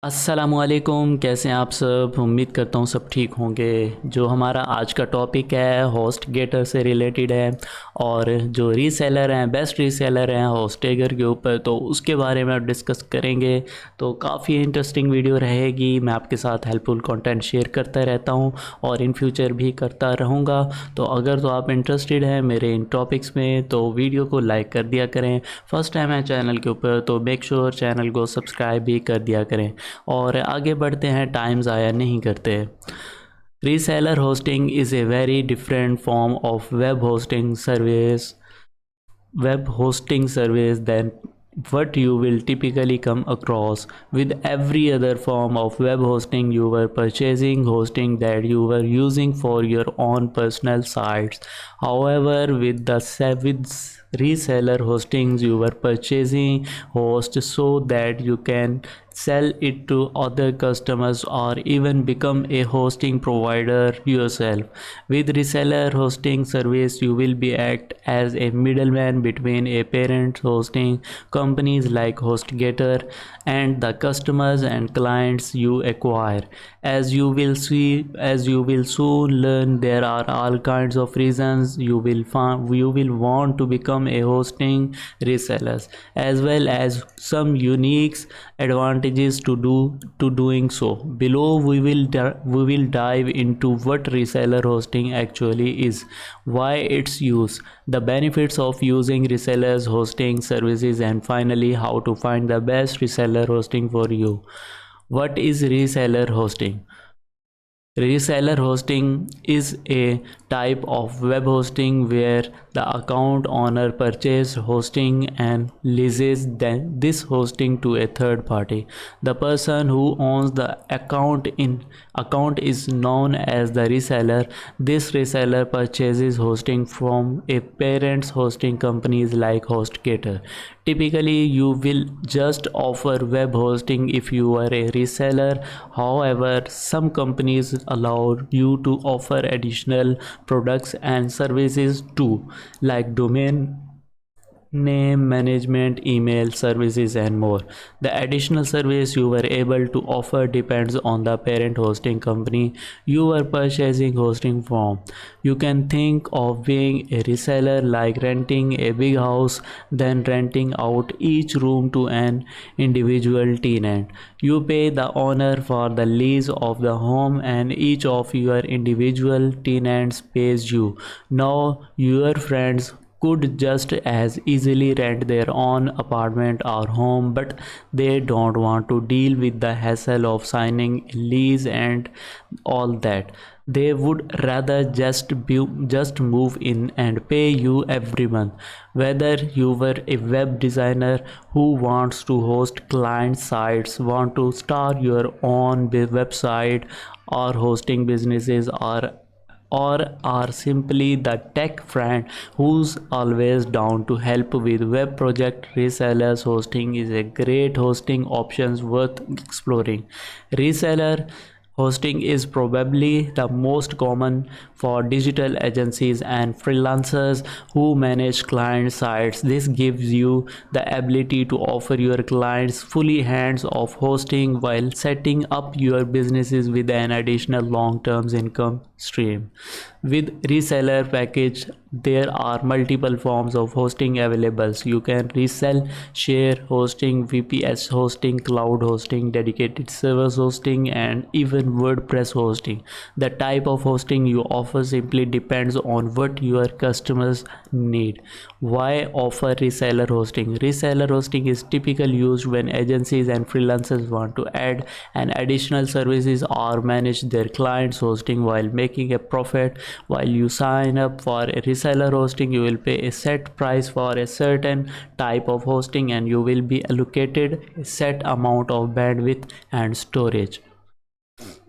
अस्सलामुअलैकुम, कैसे हैं आप सब। उम्मीद करता हूँ सब ठीक होंगे। जो हमारा आज का टॉपिक है होस्ट गेटर से रिलेटेड है और जो रीसेलर हैं, बेस्ट रीसेलर हैं होस्टेगर के ऊपर, तो उसके बारे में डिस्कस करेंगे। तो काफ़ी इंटरेस्टिंग वीडियो रहेगी। मैं आपके साथ हेल्पफुल कंटेंट शेयर करता रहता हूँ और इन फ्यूचर भी करता रहूँगा। तो अगर तो आप इंटरेस्टेड हैं मेरे इन टॉपिक्स में तो वीडियो को लाइक कर दिया करें। फर्स्ट टाइम है चैनल के ऊपर तो मेक श्योर चैनल को सब्सक्राइब भी कर दिया करें। और आगे बढ़ते हैं, टाइम ज़ाया नहीं करते। Reseller hosting is a very different form of web hosting service than what you will typically come across. With every other form of web hosting, you were purchasing hosting that you were using for your own personal sites. However, with reseller hostings, you were purchasing host so that you can sell it to other customers or even become a hosting provider yourself. With reseller hosting service, you will be act as a middleman between a parent hosting companies like HostGator and the customers and clients you acquire. As you will soon learn, there are all kinds of reasons you will want to become a hosting reseller, as well as some unique advantages to doing so. Below we will dive into what reseller hosting actually is, why it's used, the benefits of using resellers hosting services, and finally how to find the best reseller hosting for you. What is reseller hosting? Reseller hosting is a type of web hosting where the account owner purchases hosting and leases this hosting to a third party. The person who owns the account is known as the reseller. This reseller purchases hosting from a parent's hosting companies like HostGator. Typically, you will just offer web hosting if you are a reseller. However, some companies allow you to offer additional products and services too, like domain name management, email services, and more. The additional service you were able to offer depends on the parent hosting company you were purchasing hosting from. You can think of being a reseller like renting a big house, then renting out each room to an individual tenant. You pay the owner for the lease of the home, and each of your individual tenants pays you. Now, your friends could just as easily rent their own apartment or home, but they don't want to deal with the hassle of signing a lease and all that. They would rather just move in and pay you every month. Whether you were a web designer who wants to host client sites, want to start your own website, or hosting businesses, or are simply the tech friend who's always down to help with web project, resellers hosting is a great hosting options worth exploring. Reseller hosting is probably the most common for digital agencies and freelancers who manage client sites. This gives you the ability to offer your clients fully hands-off hosting while setting up your businesses with an additional long-term income stream. With reseller package, there are multiple forms of hosting available. You can resell, share hosting, VPS hosting, cloud hosting, dedicated servers hosting, and even WordPress hosting. The type of hosting you offer simply depends on what your customers need. Why offer reseller hosting? Reseller hosting is typically used when agencies and freelancers want to add an additional services or manage their clients hosting while making a profit. While you sign up for a reseller hosting, you will pay a set price for a certain type of hosting and you will be allocated a set amount of bandwidth and storage.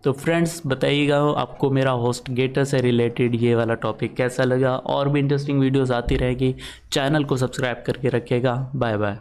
तो friends, बताइएगा आपको मेरा host गेटर से related ये वाला topic कैसा लगा। और भी इंटरेस्टिंग वीडियोस आती रहेगी। चैनल को सब्सक्राइब करके रखिएगा। Bye bye.